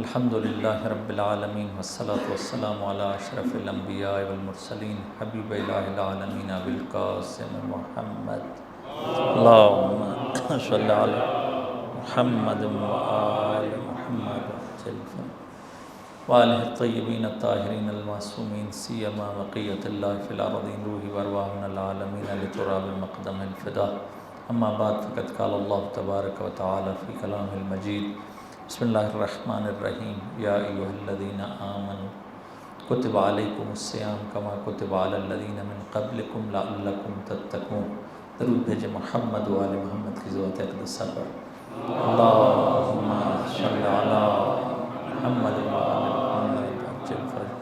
الحمد للہ رب العالمین والصلاة والسلام علی اشرف الانبیاء والمرسلین حبیب الہ العالمین ابی القاسم محمد اللہم صلی علی محمد وآل محمد وآلہ الطیبین الطاہرین المعصومین سیما بقیۃ اللہ فی الارضین روح وارواحنا العالمین لتراب المقدم الفدا اما بعد فقد قال اللہ تبارک و تعالی فی کلام المجید بسم اللہ الرحمن الرحیم یا ایہا الذین آمنوا کتب علیکم الصیام کما کتب علی الذین من قبلکم لعلکم تتقون۔ درود بھیجے محمد و آل محمد کی ذات اقدسہ پر۔ اللہم صلی علی محمد و آل محمد عجل فرج۔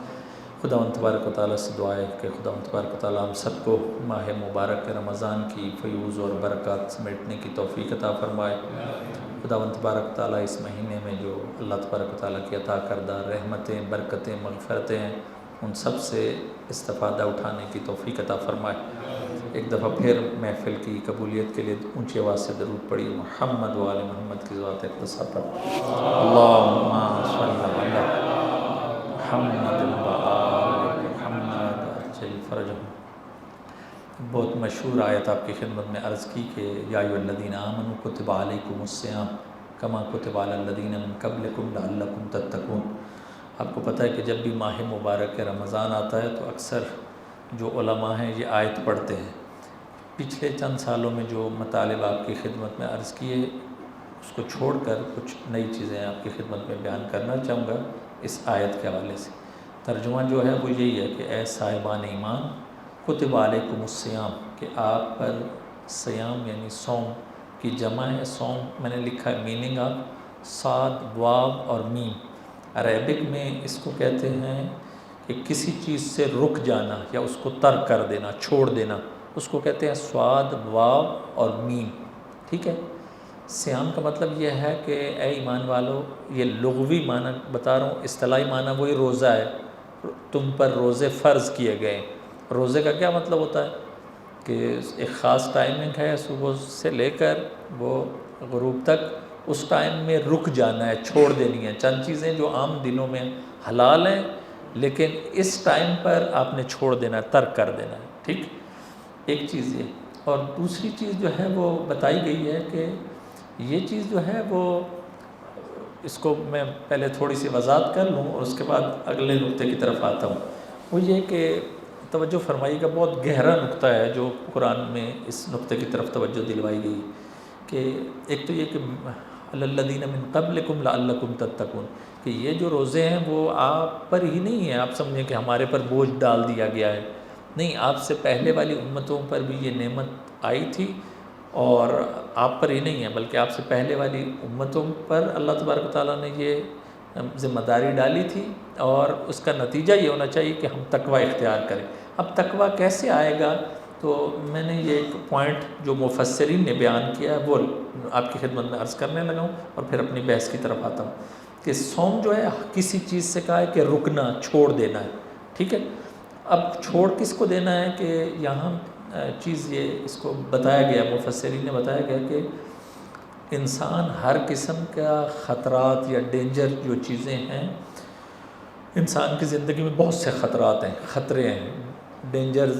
خداوند تبارک و تعالیٰ سے دعا ہے کہ خداوند تبارک و تعالیٰ ہم سب کو ماہ مبارک رمضان کی فیوز اور برکات سمیٹنے کی توفیق عطا فرمائے۔ خداوند تبارک و تعالیٰ اس مہینے میں جو اللہ تبارک و تعالیٰ کی عطا کردہ رحمتیں، برکتیں، مغفرتیں ہیں، ان سب سے استفادہ اٹھانے کی توفیق عطا فرمائے۔ ایک دفعہ پھر محفل کی قبولیت کے لیے اونچی آواز سے درود پڑھی محمد و آل محمد کی ذات اقدسہ پر۔ اللہم صلی علی محمد و آل محمد عجل فرجہم۔ بہت مشہور آیت آپ کی خدمت میں عرض کی کہ یا ایھا الذین آمنوا کتب علیکم الصیام کما کتب علی الذین من قبلکم لعلکم تتقون۔ آپ کو پتہ ہے کہ جب بھی ماہ مبارک رمضان آتا ہے تو اکثر جو علماء ہیں یہ آیت پڑھتے ہیں۔ پچھلے چند سالوں میں جو مطالب آپ کی خدمت میں عرض کیے اس کو چھوڑ کر کچھ نئی چیزیں آپ کی خدمت میں بیان کرنا چاہوں گا اس آیت کے حوالے سے۔ ترجمہ جو ہے وہ یہی ہے کہ اے صاحبان ایمان کتب علیکم الصیام، کہ آپ پر صیام یعنی صوم کی جمع ہے۔ صوم میں نے لکھا ہے میننگ آپ صاد واو اور میم۔ عربک میں اس کو کہتے ہیں کہ کسی چیز سے رک جانا یا اس کو ترک کر دینا، چھوڑ دینا، اس کو کہتے ہیں صاد واو اور میم، ٹھیک ہے۔ صیام کا مطلب یہ ہے کہ اے ایمان والو، یہ لغوی معنی بتا رہا ہوں، اصطلاحی معنی وہی روزہ ہے، تم پر روزے فرض کیے گئے۔ روزے کا کیا مطلب ہوتا ہے کہ ایک خاص ٹائمنگ ہے، صبح سے لے کر وہ غروب تک، اس ٹائم میں رک جانا ہے، چھوڑ دینی ہے چند چیزیں جو عام دنوں میں حلال ہیں لیکن اس ٹائم پر آپ نے چھوڑ دینا ہے، ترک کر دینا ہے، ٹھیک۔ ایک چیز یہ، اور دوسری چیز جو ہے وہ بتائی گئی ہے کہ یہ چیز جو ہے وہ، اس کو میں پہلے تھوڑی سی وضاحت کر لوں اور اس کے بعد اگلے نقطے کی طرف آتا ہوں۔ وہ یہ کہ توجہ فرمائی گا، بہت گہرا نقطہ ہے جو قرآن میں اس نقطے کی طرف توجہ دلوائی گئی کہ ایک تو یہ کہ علی الذین من قبلکم لعلکم تتقون، کہ یہ جو روزے ہیں وہ آپ پر ہی نہیں ہیں، آپ سمجھیں کہ ہمارے پر بوجھ ڈال دیا گیا ہے، نہیں، آپ سے پہلے والی امتوں پر بھی یہ نعمت آئی تھی اور آپ پر ہی نہیں ہے بلکہ آپ سے پہلے والی امتوں پر اللہ تبارک و تعالیٰ نے یہ ذمہ داری ڈالی تھی، اور اس کا نتیجہ یہ ہونا چاہیے کہ ہم تقوی اختیار کریں۔ اب تقوی کیسے آئے گا؟ تو میں نے یہ ایک پوائنٹ جو مفسرین نے بیان کیا ہے وہ آپ کی خدمت میں عرض کرنے لگا ہوں اور پھر اپنی بحث کی طرف آتا ہوں کہ صوم جو ہے کسی چیز سے کہا ہے کہ رکنا، چھوڑ دینا ہے، ٹھیک ہے۔ اب چھوڑ کس کو دینا ہے کہ یہاں چیز یہ اس کو بتایا گیا، مفسرین نے بتایا گیا کہ انسان ہر قسم کا خطرات یا ڈینجر جو چیزیں ہیں، انسان کی زندگی میں بہت سے خطرات ہیں، خطرے ہیں، ڈینجر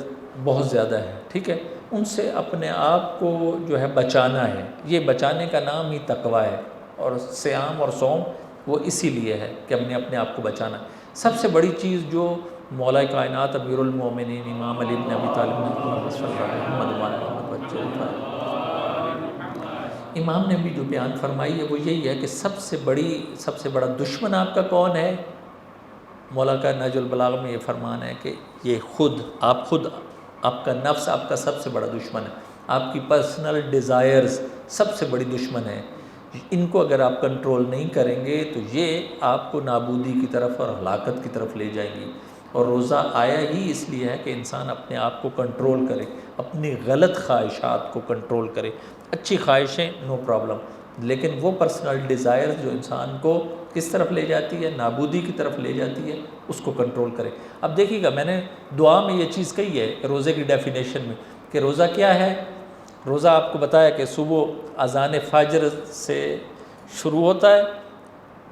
بہت زیادہ ہے، ٹھیک ہے، ان سے اپنے آپ کو جو ہے بچانا ہے۔ یہ بچانے کا نام ہی تقوی ہے، اور صیام اور صوم وہ اسی لیے ہے کہ اپنے آپ کو بچانا ہے۔ سب سے بڑی چیز جو مولا کائنات امیر المومنین امام علی بن ابی طالب امام نے بھی جو بیان فرمائی ہے وہ یہی ہے کہ سب سے بڑا دشمن آپ کا کون ہے؟ مولا کا نہج البلاغہ میں یہ فرمان ہے کہ یہ خود آپ کا نفس آپ کا سب سے بڑا دشمن ہے، آپ کی پرسنل ڈیزائرز سب سے بڑی دشمن ہے۔ ان کو اگر آپ کنٹرول نہیں کریں گے تو یہ آپ کو نابودی کی طرف اور ہلاکت کی طرف لے جائیں گی۔ اور روزہ آیا ہی اس لیے ہے کہ انسان اپنے آپ کو کنٹرول کرے، اپنی غلط خواہشات کو کنٹرول کرے۔ اچھی خواہشیں نو پرابلم، لیکن وہ پرسنل ڈیزائر جو انسان کو کس طرف لے جاتی ہے، نابودی کی طرف لے جاتی ہے، اس کو کنٹرول کرے۔ اب دیکھیے گا، میں نے دعا میں یہ چیز کہی ہے کہ روزے کی ڈیفینیشن میں کہ روزہ کیا ہے۔ روزہ آپ کو بتایا کہ صبح اذان فجر سے شروع ہوتا ہے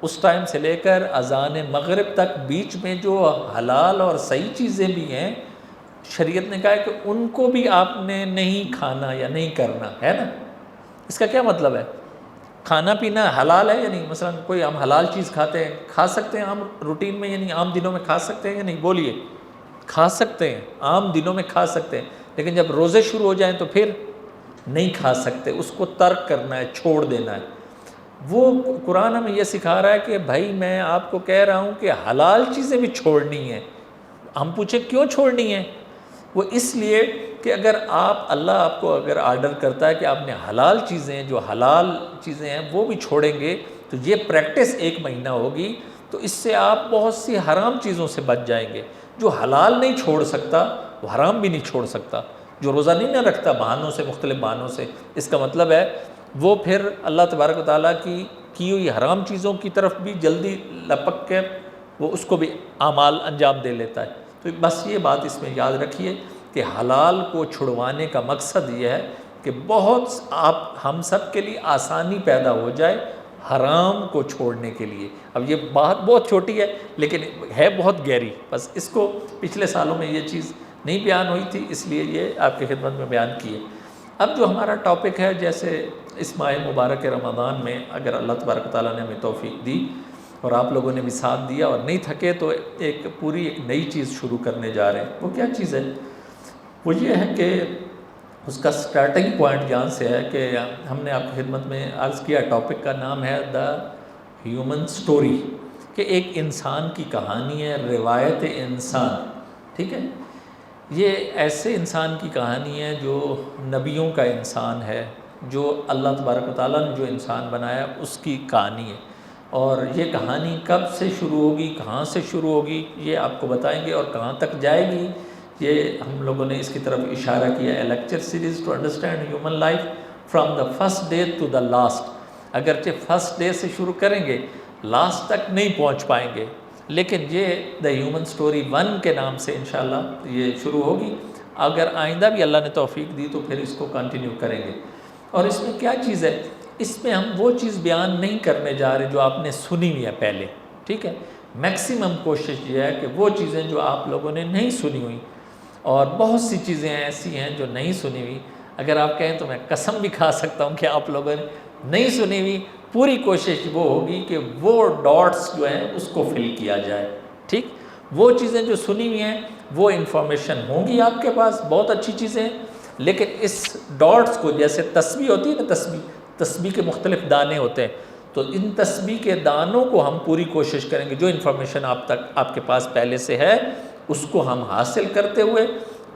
اس ٹائم سے لے کر اذان مغرب تک بیچ میں جو حلال اور صحیح چیزیں بھی ہیں، شریعت نے کہا ہے کہ ان کو بھی آپ نے نہیں کھانا یا نہیں کرنا ہے نا۔ اس کا کیا مطلب ہے؟ کھانا پینا حلال ہے یا نہیں؟ مثلا کوئی ہم حلال چیز کھاتے ہیں، کھا سکتے ہیں عام روٹین میں، یعنی عام دنوں میں کھا سکتے ہیں یا نہیں؟ بولیے، کھا سکتے ہیں، عام دنوں میں کھا سکتے ہیں، لیکن جب روزے شروع ہو جائیں تو پھر نہیں کھا سکتے، اس کو ترک کرنا ہے، چھوڑ دینا ہے۔ وہ قرآن ہمیں یہ سکھا رہا ہے کہ بھائی میں آپ کو کہہ رہا ہوں کہ حلال چیزیں بھی چھوڑنی ہیں۔ ہم پوچھیں کیوں چھوڑنی ہیں؟ وہ اس لیے کہ اگر اللہ آپ کو اگر آرڈر کرتا ہے کہ آپ نے حلال چیزیں، جو حلال چیزیں ہیں وہ بھی چھوڑیں گے، تو یہ پریکٹس 1 مہینہ ہوگی، تو اس سے آپ بہت سی حرام چیزوں سے بچ جائیں گے۔ جو حلال نہیں چھوڑ سکتا وہ حرام بھی نہیں چھوڑ سکتا۔ جو روزہ نہیں نہ رکھتا بہانوں سے، مختلف بہانوں سے، اس کا مطلب ہے وہ پھر اللہ تبارک و تعالیٰ کی ہوئی حرام چیزوں کی طرف بھی جلدی لپک کے وہ اس کو بھی اعمال انجام دے لیتا ہے۔ تو بس یہ بات اس میں یاد رکھیے کہ حلال کو چھڑوانے کا مقصد یہ ہے کہ ہم سب کے لیے آسانی پیدا ہو جائے حرام کو چھوڑنے کے لیے۔ اب یہ بات بہت چھوٹی ہے لیکن ہے بہت گہری، بس اس کو پچھلے سالوں میں یہ چیز نہیں بیان ہوئی تھی، اس لیے یہ آپ کی خدمت میں بیان کی ہے۔ اب جو ہمارا ٹاپک ہے، جیسے اس ماہ مبارک رمضان میں اگر اللہ تبارک تعالیٰ نے ہمیں توفیق دی اور آپ لوگوں نے بھی ساتھ دیا اور نہیں تھکے، تو ایک نئی چیز شروع کرنے جا رہے ہیں۔ وہ کیا چیز ہے؟ وہ یہ ہے کہ اس کا سٹارٹنگ پوائنٹ جہاں سے ہے کہ ہم نے آپ کی خدمت میں عرض کیا، ٹاپک کا نام ہے دا ہیومن سٹوری، کہ ایک انسان کی کہانی ہے، روایت انسان، ٹھیک ہے؟ یہ ایسے انسان کی کہانی ہے جو نبیوں کا انسان ہے، جو اللہ تبارک و تعالیٰ نے جو انسان بنایا اس کی کہانی ہے، اور یہ کہانی کب سے شروع ہوگی، کہاں سے شروع ہوگی، یہ آپ کو بتائیں گے، اور کہاں تک جائے گی یہ ہم لوگوں نے اس کی طرف اشارہ کیا ہے۔ Lecture series to understand human life from the first day to the last. اگرچہ فرسٹ ڈے سے شروع کریں گے لاسٹ تک نہیں پہنچ پائیں گے، لیکن یہ دا ہیومن سٹوری 1 کے نام سے انشاءاللہ یہ شروع ہوگی۔ اگر آئندہ بھی اللہ نے توفیق دی تو پھر اس کو کنٹینیو کریں گے۔ اور اس میں کیا چیز ہے؟ اس میں ہم وہ چیز بیان نہیں کرنے جا رہے جو آپ نے سنی ہوئی ہے پہلے، ٹھیک ہے؟ میکسیمم کوشش یہ ہے کہ وہ چیزیں جو آپ لوگوں نے نہیں سنی ہوئی، اور بہت سی چیزیں ایسی ہیں جو نہیں سنی ہوئی، اگر آپ کہیں تو میں قسم بھی کھا سکتا ہوں کہ آپ لوگوں نے نہیں سنی ہوئی، پوری کوشش وہ ہوگی کہ وہ ڈاٹس جو ہیں اس کو فل کیا جائے، ٹھیک؟ وہ چیزیں جو سنی ہوئی ہیں وہ انفارمیشن ہوں گی آپ کے پاس، بہت اچھی چیزیں ہیں، لیکن اس ڈاٹس کو، جیسے تسبیح ہوتی ہے نا، تسبیح کے مختلف دانے ہوتے ہیں، تو ان تسبیح کے دانوں کو ہم پوری کوشش کریں گے، جو انفارمیشن آپ کے پاس پہلے سے ہے اس کو ہم حاصل کرتے ہوئے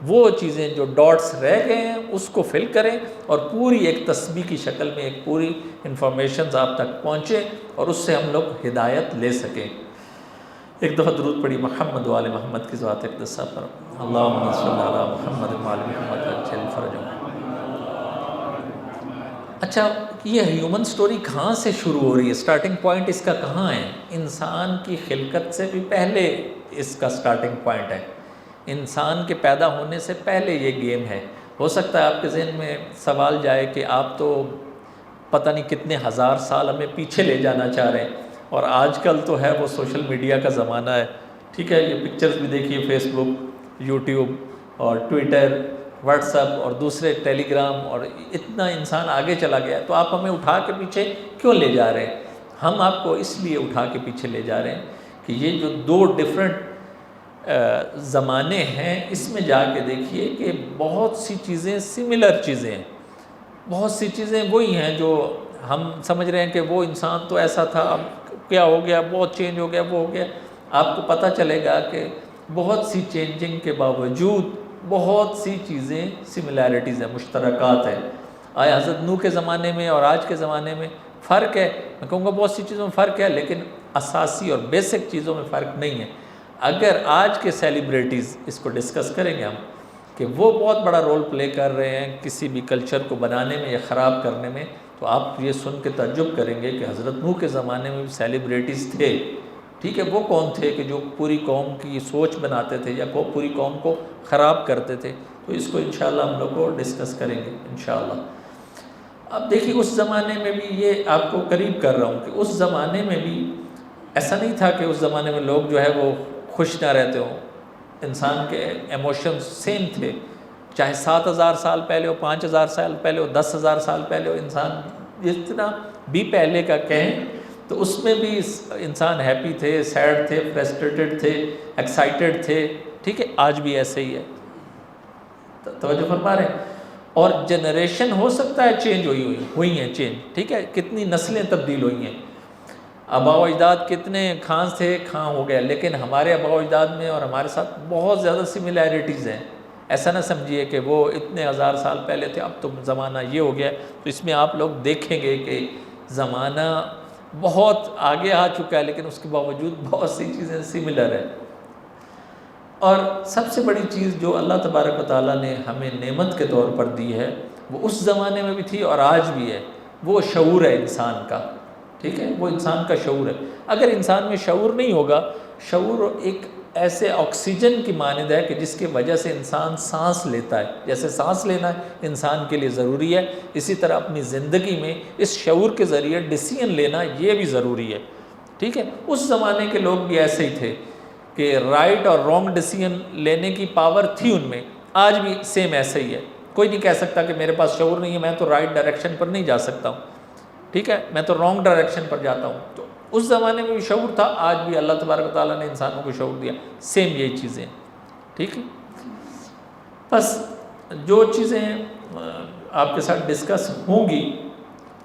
وہ چیزیں جو ڈاٹس رہ گئے ہیں اس کو فل کریں، اور پوری ایک تسبیح کی شکل میں ایک پوری انفارمیشنز آپ تک پہنچیں اور اس سے ہم لوگ ہدایت لے سکیں۔ ایک دفعہ درود پڑھی محمد و آل محمد کی ذات اقدسہ پر، اللہم صلی علی محمد و آل محمد وعجل فرجہم۔ اچھا، یہ ہیومن سٹوری کہاں سے شروع ہو رہی ہے؟ سٹارٹنگ پوائنٹ اس کا کہاں ہے؟ انسان کی خلقت سے بھی پہلے اس کا سٹارٹنگ پوائنٹ ہے، انسان کے پیدا ہونے سے پہلے یہ گیم ہے۔ ہو سکتا ہے آپ کے ذہن میں سوال جائے کہ آپ تو پتہ نہیں کتنے ہزار سال ہمیں پیچھے لے جانا چاہ رہے ہیں، اور آج کل تو ہے وہ سوشل میڈیا کا زمانہ ہے، ٹھیک ہے؟ یہ پکچرز بھی دیکھیے، فیس بک، یوٹیوب اور ٹویٹر، واٹس ایپ اور دوسرے ٹیلی گرام، اور اتنا انسان آگے چلا گیا، تو آپ ہمیں اٹھا کے پیچھے کیوں لے جا رہے ہیں؟ ہم آپ کو اس لیے اٹھا کے پیچھے لے جا رہے ہیں کہ یہ جو 2 ڈیفرنٹ زمانے ہیں، اس میں جا کے دیکھیے کہ بہت سی چیزیں سملر چیزیں ہیں، بہت سی چیزیں وہی ہیں جو ہم سمجھ رہے ہیں کہ وہ انسان تو ایسا تھا، اب کیا ہو گیا، بہت چینج ہو گیا، وہ ہو گیا۔ آپ کو پتہ چلے گا کہ بہت سی چینجنگ کے باوجود بہت سی چیزیں سملیرٹیز ہیں، مشترکات ہیں۔ آیا حضرت نوح کے زمانے میں اور آج کے زمانے میں فرق ہے؟ میں کہوں گا بہت سی چیزوں میں فرق ہے، لیکن اساسی اور بیسک چیزوں میں فرق نہیں ہے۔ اگر آج کے سیلیبریٹیز اس کو ڈسکس کریں گے ہم کہ وہ بہت بڑا رول پلے کر رہے ہیں کسی بھی کلچر کو بنانے میں یا خراب کرنے میں، تو آپ یہ سن کے تعجب کریں گے کہ حضرت نوح کے زمانے میں بھی سیلیبریٹیز تھے، ٹھیک ہے؟ وہ کون تھے کہ جو پوری قوم کی سوچ بناتے تھے یا پوری قوم کو خراب کرتے تھے؟ تو اس کو انشاءاللہ ہم لوگ کو ڈسکس کریں گے انشاءاللہ۔ اب دیکھیے اس زمانے میں بھی، یہ آپ کو قریب کر رہا ہوں کہ اس زمانے میں بھی ایسا نہیں تھا کہ اس زمانے میں لوگ جو ہے وہ خوش نہ رہتے ہوں، انسان کے ایموشنز سیم تھے، چاہے 7,000 سال پہلے ہو، 5,000 سال پہلے ہو، 10,000 سال پہلے ہو، انسان جتنا بھی پہلے کا کہیں تو اس میں بھی انسان ہیپی تھے، سیڈ تھے، فرسٹریٹڈ تھے، ایکسائٹیڈ تھے، ٹھیک ہے، آج بھی ایسے ہی ہے، توجہ فرما رہے ہیں۔ اور جنریشن ہو سکتا ہے چینج ہوئی ہیں چینج، ٹھیک ہے، کتنی نسلیں تبدیل ہوئی ہیں، آباء و اجداد کتنے خان تھے، خان ہو گیا، لیکن ہمارے آباء و اجداد میں اور ہمارے ساتھ بہت زیادہ سملیرٹیز ہیں۔ ایسا نہ سمجھیے کہ وہ اتنے ہزار سال پہلے تھے، اب تو زمانہ یہ ہو گیا، تو اس میں آپ لوگ دیکھیں گے کہ زمانہ بہت آگے آ چکا ہے، لیکن اس کے باوجود بہت سی چیزیں سملر ہیں۔ اور سب سے بڑی چیز جو اللہ تبارک و تعالیٰ نے ہمیں نعمت کے طور پر دی ہے، وہ اس زمانے میں بھی تھی اور آج بھی ہے، وہ شعور ہے انسان کا، ٹھیک ہے، وہ انسان کا شعور ہے۔ اگر انسان میں شعور نہیں ہوگا، شعور ایک ایسے آکسیجن کی مانند ہے کہ جس کی وجہ سے انسان سانس لیتا ہے، جیسے سانس لینا انسان کے لیے ضروری ہے، اسی طرح اپنی زندگی میں اس شعور کے ذریعے ڈیسیژن لینا یہ بھی ضروری ہے، ٹھیک ہے۔ اس زمانے کے لوگ بھی ایسے ہی تھے کہ رائٹ اور رانگ ڈیسیژن لینے کی پاور تھی ان میں، آج بھی سیم ایسے ہی ہے۔ کوئی نہیں کہہ سکتا کہ میرے پاس شعور نہیں ہے، میں تو رائٹ ڈائریکشن پر نہیں جا سکتا ہوں، ٹھیک ہے، میں تو رانگ ڈائریکشن پر جاتا ہوں۔ تو اس زمانے میں بھی شعور تھا، آج بھی اللہ تبارک و تعالیٰ نے انسانوں کو شعور دیا، سیم یہی چیزیں، ٹھیک ہے۔ بس جو چیزیں آپ کے ساتھ ڈسکس ہوں گی،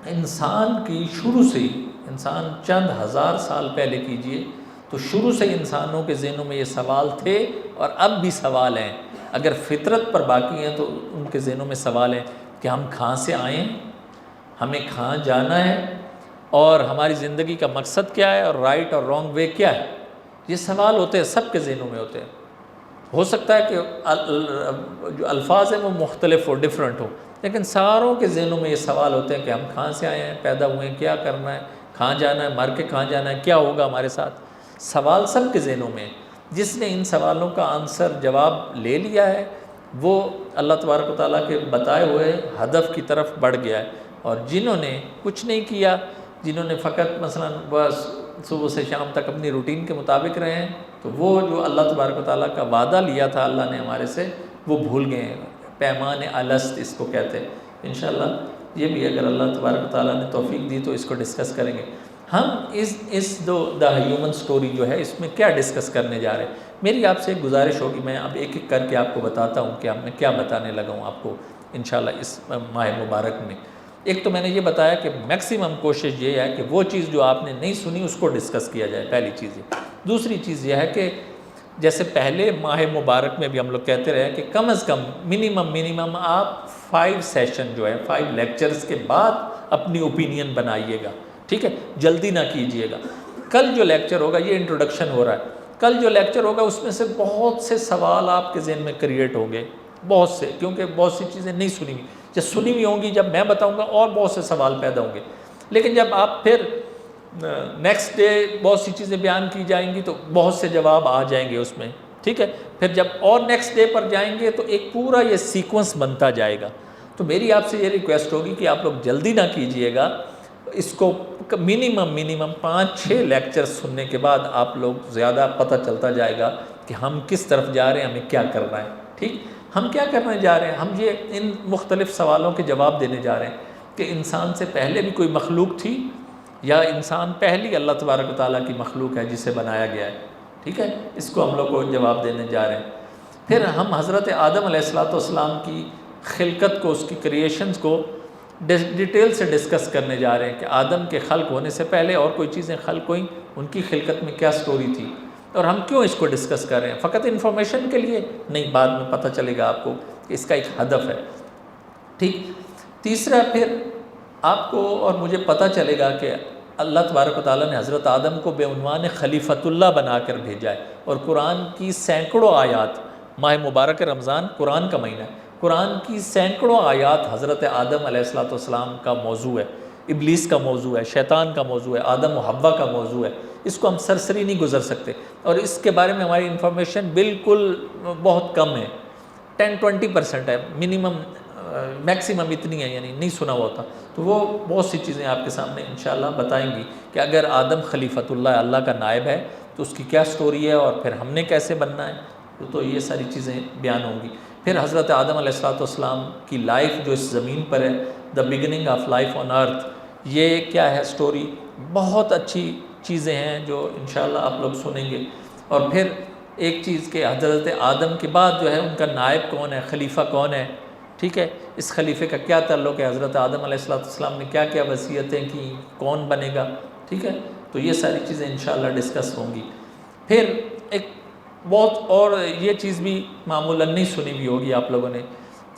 انسان کی شروع سے ہی، انسان چند ہزار سال پہلے کیجئے تو شروع سے انسانوں کے ذہنوں میں یہ سوال تھے اور اب بھی سوال ہیں۔ اگر فطرت پر باقی ہیں تو ان کے ذہنوں میں سوال ہے کہ ہم کہاں سے آئے ہیں، ہمیں کہاں جانا ہے، اور ہماری زندگی کا مقصد کیا ہے، اور رائٹ اور رانگ وے کیا ہے۔ یہ سوال ہوتے ہیں، سب کے ذہنوں میں ہوتے ہیں۔ ہو سکتا ہے کہ جو الفاظ ہیں وہ مختلف ہو، ڈیفرنٹ ہو، لیکن ساروں کے ذہنوں میں یہ سوال ہوتے ہیں کہ ہم کہاں سے آئے ہیں، پیدا ہوئے ہیں، کیا کرنا ہے، کہاں جانا ہے، مر کے کہاں جانا ہے، کیا ہوگا ہمارے ساتھ۔ سوال سب کے ذہنوں میں، جس نے ان سوالوں کا آنسر جواب لے لیا ہے وہ اللہ تبارک و تعالیٰ کے بتائے ہوئے ہدف کی طرف بڑھ گیا ہے، اور جنہوں نے کچھ نہیں کیا، جنہوں نے فقط مثلا بس صبح سے شام تک اپنی روٹین کے مطابق رہے ہیں، تو وہ جو اللہ تبارک و تعالیٰ کا وعدہ لیا تھا اللہ نے ہمارے سے، وہ بھول گئے ہیں۔ پیمان الست اس کو کہتے ہیں۔ انشاءاللہ یہ بھی اگر اللہ تبارک و تعالیٰ نے توفیق دی تو اس کو ڈسکس کریں گے۔ ہم دا ہیومن سٹوری جو ہے اس میں کیا ڈسکس کرنے جا رہے ہیں، میری آپ سے ایک گزارش ہوگی، میں اب ایک ایک کر کے آپ کو بتاتا ہوں کہ میں کیا بتانے لگا ہوں آپ کو انشاءاللہ اس ماہ مبارک میں۔ ایک تو میں نے یہ بتایا کہ میکسیمم کوشش یہ ہے کہ وہ چیز جو آپ نے نہیں سنی اس کو ڈسکس کیا جائے، پہلی چیز یہ۔ دوسری چیز یہ ہے کہ جیسے پہلے ماہ مبارک میں بھی ہم لوگ کہتے رہے کہ کم از کم منیمم آپ 5 سیشن جو ہے 5 لیکچرز کے بعد اپنی اوپینین بنائیے گا، ٹھیک ہے، جلدی نہ کیجئے گا۔ کل جو لیکچر ہوگا، یہ انٹروڈکشن ہو رہا ہے، کل جو لیکچر ہوگا اس میں سے بہت سے سوال آپ کے ذہن میں کریٹ ہوں گے، بہت سے، کیونکہ بہت سی چیزیں نہیں سنی ہوئی، جب سنی ہوئی ہوں گی جب میں بتاؤں گا اور بہت سے سوال پیدا ہوں گے، لیکن جب آپ پھر نیکسٹ ڈے بہت سی چیزیں بیان کی جائیں گی تو بہت سے جواب آ جائیں گے اس میں، ٹھیک ہے، پھر جب اور نیکسٹ ڈے پر جائیں گے تو ایک پورا یہ سیکوینس بنتا جائے گا۔ تو میری آپ سے یہ ریکویسٹ ہوگی کہ آپ لوگ جلدی نہ کیجئے گا، اس کو منیمم 5-6 لیکچر سننے کے بعد آپ لوگ زیادہ پتہ چلتا جائے گا کہ ہم کس طرف جا رہے ہیں، ہمیں کیا کرنا ہے، ٹھیک، ہم کیا کرنے جا رہے ہیں۔ ہم یہ ان مختلف سوالوں کے جواب دینے جا رہے ہیں کہ انسان سے پہلے بھی کوئی مخلوق تھی یا انسان پہلی اللہ تبارک و تعالیٰ کی مخلوق ہے جسے بنایا گیا ہے، ٹھیک ہے، اس کو ہم لوگ کو جواب دینے جا رہے ہیں۔ پھر ہم حضرت آدم علیہ السلام کی خلقت کو، اس کی کریشنز کو ڈیٹیل سے ڈسکس کرنے جا رہے ہیں کہ آدم کے خلق ہونے سے پہلے اور کوئی چیزیں خلق ہوئیں، ان کی خلقت میں کیا سٹوری تھی، اور ہم کیوں اس کو ڈسکس کر رہے ہیں، فقط انفارمیشن کے لیے نہیں، بعد میں پتہ چلے گا آپ کو کہ اس کا ایک ہدف ہے، ٹھیک۔ تیسرا، پھر آپ کو اور مجھے پتہ چلے گا کہ اللہ تبارک و تعالیٰ نے حضرت آدم کو بے عنوان خلیفۃ اللہ بنا کر بھیجا ہے، اور قرآن کی سینکڑوں آیات، ماہ مبارک رمضان قرآن کا مہینہ ہے، قرآن کی سینکڑوں آیات حضرت آدم علیہ السلام کا موضوع ہے، ابلیس کا موضوع ہے، شیطان کا موضوع ہے، آدم و حوا کا موضوع ہے، اس کو ہم سرسری نہیں گزر سکتے، اور اس کے بارے میں ہماری انفارمیشن بالکل بہت کم ہے، 10-20% ہے، منیمم میکسیمم اتنی ہے، یعنی نہیں سنا ہوا ہوتا، تو وہ بہت سی چیزیں آپ کے سامنے انشاءاللہ بتائیں گی کہ اگر آدم خلیفۃ اللہ کا نائب ہے تو اس کی کیا سٹوری ہے، اور پھر ہم نے کیسے بننا ہے، تو یہ ساری چیزیں بیان ہوں گی۔ پھر حضرت آدم علیہ السلام کی لائف جو اس زمین پر ہے، the beginning of life on earth, یہ کیا ہے سٹوری، بہت اچھی چیزیں ہیں جو انشاءاللہ آپ لوگ سنیں گے۔ اور پھر ایک چیز کہ حضرت آدم کے بعد جو ہے ان کا نائب کون ہے، خلیفہ کون ہے، ٹھیک ہے، اس خلیفے کا کیا تعلق ہے، حضرت آدم علیہ السلام نے کیا کیا وصیتیں کی، کون بنے گا، ٹھیک ہے، تو یہ ساری چیزیں انشاءاللہ ڈسکس ہوں گی۔ پھر ایک بہت، اور یہ چیز بھی معمولاً نہیں سنی بھی ہوگی آپ لوگوں نے،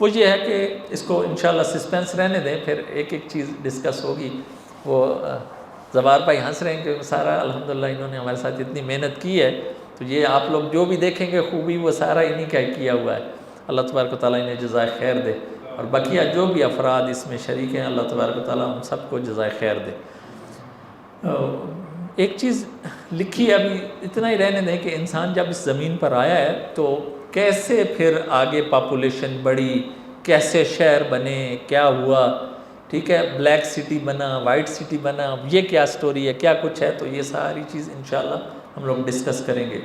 وہ یہ ہے کہ اس کو انشاءاللہ سسپینس رہنے دیں، پھر ایک ایک چیز ڈسکس ہوگی۔ وہ زبار بھائی ہنس رہے ہیں کہ سارا الحمدللہ انہوں نے ہمارے ساتھ اتنی محنت کی ہے، تو یہ آپ لوگ جو بھی دیکھیں گے خوبی وہ سارا انہی کا کیا ہوا ہے، اللہ تبارک و تعالیٰ انہیں جزائے خیر دے، اور بقیہ جو بھی افراد اس میں شریک ہیں اللہ تبارک و تعالیٰ ہم سب کو جزائے خیر دے۔ ایک چیز لکھی ہے، ابھی اتنا ہی رہنے دیں کہ انسان جب اس زمین پر آیا ہے تو کیسے پھر آگے پاپولیشن بڑھی، کیسے شہر بنے، کیا ہوا، ٹھیک ہے، بلیک سٹی بنا، وائٹ سٹی بنا، یہ کیا سٹوری ہے، کیا کچھ ہے، تو یہ ساری چیز انشاءاللہ ہم لوگ ڈسکس کریں گے۔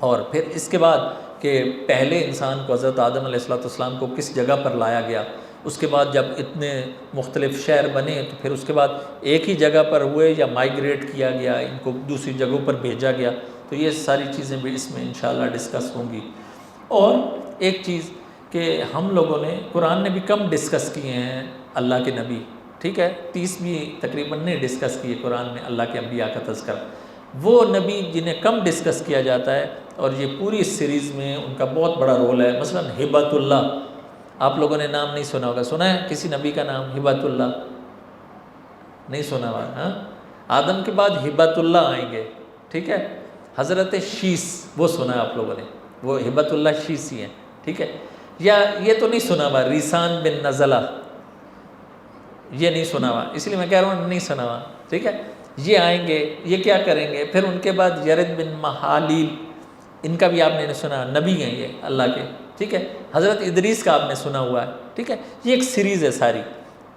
اور پھر اس کے بعد کہ پہلے انسان کو حضرت آدم علیہ السلام کو کس جگہ پر لایا گیا، اس کے بعد جب اتنے مختلف شہر بنے تو پھر اس کے بعد ایک ہی جگہ پر ہوئے یا مائیگریٹ کیا گیا، ان کو دوسری جگہوں پر بھیجا گیا، تو یہ ساری چیزیں بھی اس میں انشاءاللہ ڈسکس ہوں گی۔ اور ایک چیز کہ ہم لوگوں نے، قرآن نے بھی کم ڈسکس کیے ہیں اللہ کے نبی، ٹھیک ہے، 30 بھی تقریباً نہیں ڈسکس کیے قرآن میں اللہ کے انبیاء کا تذکرہ، وہ نبی جنہیں کم ڈسکس کیا جاتا ہے، اور یہ پوری سیریز میں ان کا بہت بڑا رول ہے۔ مثلا ہبۃ اللہ، آپ لوگوں نے نام نہیں سنا ہوگا، سنا ہے کسی نبی کا نام ہبۃ اللہ؟ نہیں سنا ہوا، ہاں، آدم کے بعد ہبۃ اللہ آئیں گے، ٹھیک ہے، حضرت شیس وہ سنا ہے آپ لوگوں نے، وہ ہبۃ اللہ شیس ہی ہیں، ٹھیک ہے، یا یہ تو نہیں سنا ہوا ریسان بن نزلہ، یہ نہیں سنا ہوا، اس لیے میں کہہ رہا ہوں نہیں سنا ہوا، ٹھیک ہے، یہ آئیں گے، یہ کیا کریں گے، پھر ان کے بعد یرد بن محالیل، ان کا بھی آپ نے سنا، نبی ہیں یہ اللہ کے، ٹھیک ہے، حضرت ادریس کا آپ نے سنا ہوا ہے، ٹھیک ہے، یہ ایک سیریز ہے ساری،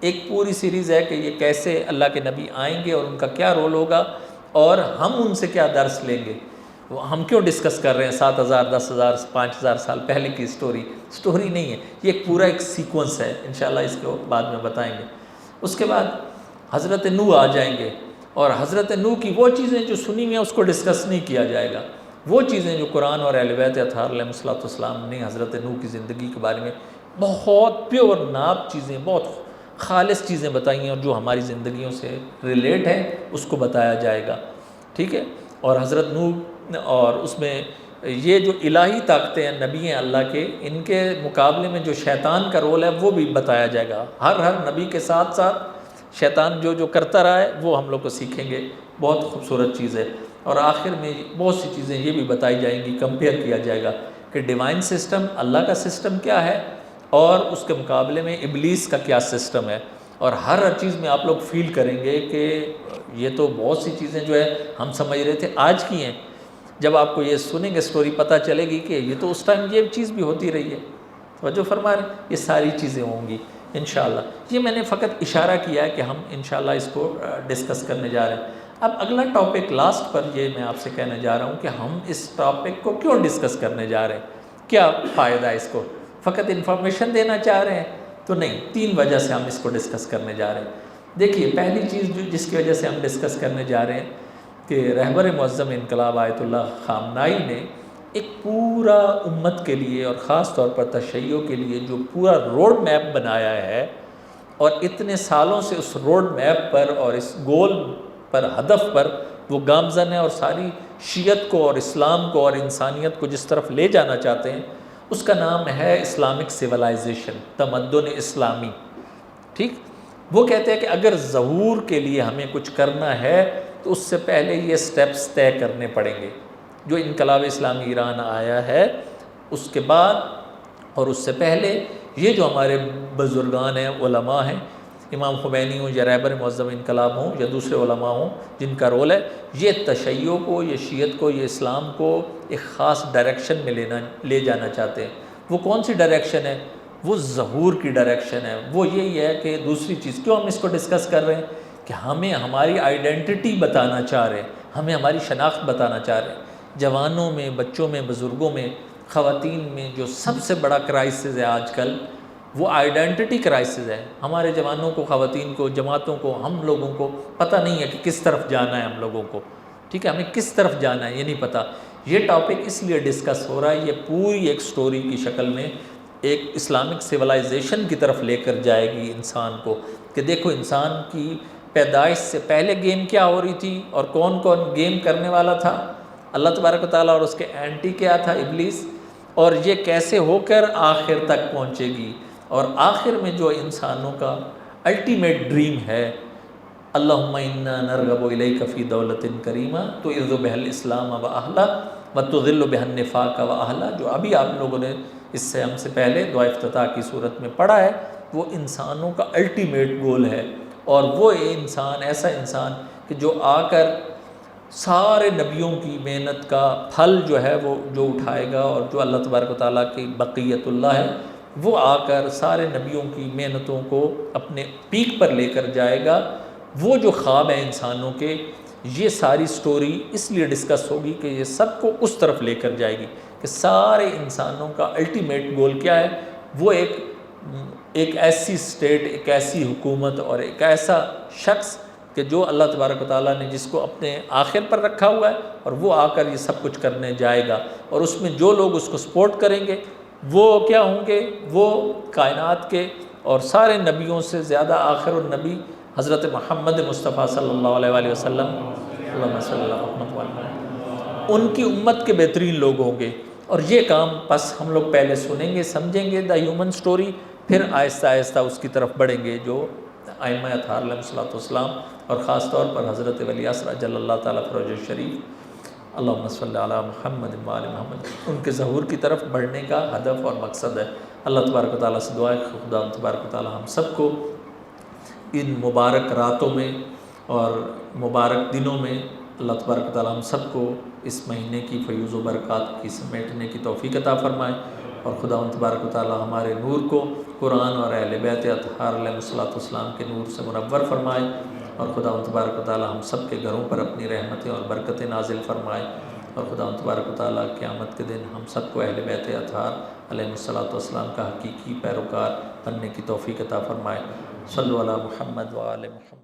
ایک پوری سیریز ہے کہ یہ کیسے اللہ کے نبی آئیں گے اور ان کا کیا رول ہوگا، اور ہم ان سے کیا درس لیں گے، ہم کیوں ڈسکس کر رہے ہیں 7,000 10,000 5,000 سال پہلے کی سٹوری نہیں ہے، یہ ایک پورا ایک سیکوینس ہے، انشاءاللہ اس کو بعد میں بتائیں گے۔ اس کے بعد حضرت نوح آ جائیں گے، اور حضرت نوح کی وہ چیزیں جو سنی ہوئی ہیں اس کو ڈسکس نہیں کیا جائے گا، وہ چیزیں جو قرآن اور اہل بیت اطہار علیہ السلام نے حضرت نوح کی زندگی کے بارے میں بہت پیور ناب چیزیں، بہت خالص چیزیں بتائی ہیں، اور جو ہماری زندگیوں سے ریلیٹ ہیں اس کو بتایا جائے گا، ٹھیک ہے، اور حضرت نوح، اور اس میں یہ جو الہی طاقتیں ہیں نبی ہیں اللہ کے، ان کے مقابلے میں جو شیطان کا رول ہے وہ بھی بتایا جائے گا، ہر نبی کے ساتھ ساتھ شیطان جو کرتا رہا ہے وہ ہم لوگ کو سیکھیں گے، بہت خوبصورت چیز ہے۔ اور آخر میں بہت سی چیزیں یہ بھی بتائی جائیں گی، کمپیئر کیا جائے گا کہ ڈیوائن سسٹم اللہ کا سسٹم کیا ہے، اور اس کے مقابلے میں ابلیس کا کیا سسٹم ہے، اور ہر چیز میں آپ لوگ فیل کریں گے کہ یہ تو بہت سی چیزیں جو ہے ہم سمجھ رہے تھے آج کی ہیں، جب آپ کو یہ سنیں گے سٹوری پتہ چلے گی کہ یہ تو اس ٹائم یہ چیز بھی ہوتی رہی ہے، توجہ فرما رہے ہیں، یہ ساری چیزیں ہوں گی انشاءاللہ۔ یہ میں نے فقط اشارہ کیا ہے کہ ہم انشاءاللہ اس کو ڈسکس کرنے جا رہے ہیں۔ اب اگلا ٹاپک لاسٹ پر یہ میں آپ سے کہنے جا رہا ہوں کہ ہم اس ٹاپک کو کیوں ڈسکس کرنے جا رہے ہیں، کیا فائدہ ہے اس کو، فقط انفارمیشن دینا چاہ رہے ہیں تو نہیں، 3 وجہ سے ہم اس کو ڈسکس کرنے جا رہے ہیں۔ دیکھیے پہلی چیز جس کی وجہ سے ہم ڈسکس کرنے جا رہے ہیں کہ رہبر معظم انقلاب آیت اللہ خامنائی نے ایک پورا امت کے لیے اور خاص طور پر تشیع کے لیے جو پورا روڈ میپ بنایا ہے، اور اتنے سالوں سے اس روڈ میپ پر اور اس گول پر، ہدف پر وہ گامزن ہے، اور ساری شیعت کو اور اسلام کو اور انسانیت کو جس طرف لے جانا چاہتے ہیں، اس کا نام ہے اسلامک سیولائزیشن، تمدن اسلامی، ٹھیک۔ وہ کہتے ہیں کہ اگر ظہور کے لیے ہمیں کچھ کرنا ہے تو اس سے پہلے یہ سٹیپس طے کرنے پڑیں گے، جو انقلاب اسلامی ایران آیا ہے اس کے بعد اور اس سے پہلے یہ جو ہمارے بزرگان ہیں، علماء ہیں، امام خمینی ہوں یا رہبر معظم انقلاب ہوں یا دوسرے علماء ہوں جن کا رول ہے، یہ تشیع کو، یہ شیعت کو، یہ اسلام کو ایک خاص ڈائریکشن میں لے جانا چاہتے ہیں۔ وہ کون سی ڈائریکشن ہے؟ وہ ظہور کی ڈائریکشن ہے، وہ یہی ہے کہ دوسری چیز کیوں ہم اس کو ڈسکس کر رہے ہیں کہ ہمیں ہماری آئیڈینٹی بتانا چاہ رہے ہیں، ہمیں ہماری شناخت بتانا چاہ رہے ہیں۔ جوانوں میں، بچوں میں، بزرگوں میں، خواتین میں جو سب سے بڑا کرائسس ہے آج کل وہ آئیڈینٹی کرائسس ہے۔ ہمارے جوانوں کو، خواتین کو، جماعتوں کو، ہم لوگوں کو پتہ نہیں ہے کہ کس طرف جانا ہے ہم لوگوں کو، ٹھیک ہے، ہمیں کس طرف جانا ہے یہ نہیں پتہ۔ یہ ٹاپک اس لیے ڈسکس ہو رہا ہے، یہ پوری ایک سٹوری کی شکل میں ایک اسلامک سویلائزیشن کی طرف لے کر جائے گی انسان کو، کہ دیکھو انسان کی پیدائش سے پہلے گیم کیا ہو رہی تھی اور کون کون گیم کرنے والا تھا، اللہ تبارک و تعالیٰ، اور اس کے اینٹی کیا تھا، ابلیس، اور یہ کیسے ہو کر آخر تک پہنچے گی، اور آخر میں جو انسانوں کا الٹیمیٹ ڈریم ہے، اللہم انا نرغب الیک فی دولت کریمہ تعز بها الاسلام و اہلہ و تذل بها النفاق و اہلہ، جو ابھی آپ لوگوں نے اس سے ہم سے پہلے دعا افتتاح کی صورت میں پڑھا ہے، وہ انسانوں کا الٹیمیٹ گول ہے۔ اور وہ انسان، ایسا انسان کہ جو آ کر سارے نبیوں کی محنت کا پھل جو ہے وہ جو اٹھائے گا، اور جو اللہ تبارک و تعالیٰ کی بقیت اللہ ہے، وہ آ کر سارے نبیوں کی محنتوں کو اپنے پیک پر لے کر جائے گا۔ وہ جو خواب ہیں انسانوں کے، یہ ساری سٹوری اس لیے ڈسکس ہوگی کہ یہ سب کو اس طرف لے کر جائے گی کہ سارے انسانوں کا الٹیمیٹ گول کیا ہے، وہ ایک ایسی سٹیٹ، ایک ایسی حکومت اور ایک ایسا شخص کہ جو اللہ تبارک و تعالیٰ نے جس کو اپنے آخر پر رکھا ہوا ہے، اور وہ آ کر یہ سب کچھ کرنے جائے گا، اور اس میں جو لوگ اس کو سپورٹ کریں گے وہ کیا ہوں گے، وہ کائنات کے اور سارے نبیوں سے زیادہ آخر النبی حضرت محمد مصطفیٰ صلی اللہ علیہ وآلہ وسلم، اللہم صلی اللہ علیہ وسلم، ان کی امت کے بہترین لوگ ہوں گے۔ اور یہ کام بس ہم لوگ پہلے سنیں گے، سمجھیں گے دا ہیومن سٹوری، پھر آہستہ آہستہ اس کی طرف بڑھیں گے جو ائمہ اطہار علیہ الصلوۃ والسلام، اور خاص طور پر حضرت ولی اصغر اجل اللہ تعالیٰ فرج الشریف، اللہم صلی علی محمد و آل محمد، ان کے ظہور کی طرف بڑھنے کا ہدف اور مقصد ہے۔ اللہ تبارک و تعالیٰ سے دعا ہے کہ خدا تبارک و تعالیٰ ہم سب کو ان مبارک راتوں میں اور مبارک دنوں میں، اللہ تبارک و تعالیٰ ہم سب کو اس مہینے کی فیوز و برکات کی سمیٹنے کی توفیق عطا فرمائے، اور خدا تبارک و تعالیٰ ہمارے نور کو قرآن اور اہل بیت اطہار علیہ الصلوۃ والسلام کے نور سے منور فرمائے، اور خدا تبارک و تعالیٰ ہم سب کے گھروں پر اپنی رحمتیں اور برکتیں نازل فرمائے، اور خدا تبارک و تعالیٰ قیامت کے دن ہم سب کو اہل بیت اطہار علیہ الصلوۃ والسلام کا حقیقی پیروکار بننے کی توفیق عطا فرمائے۔ صلو علی محمد و آل محمد۔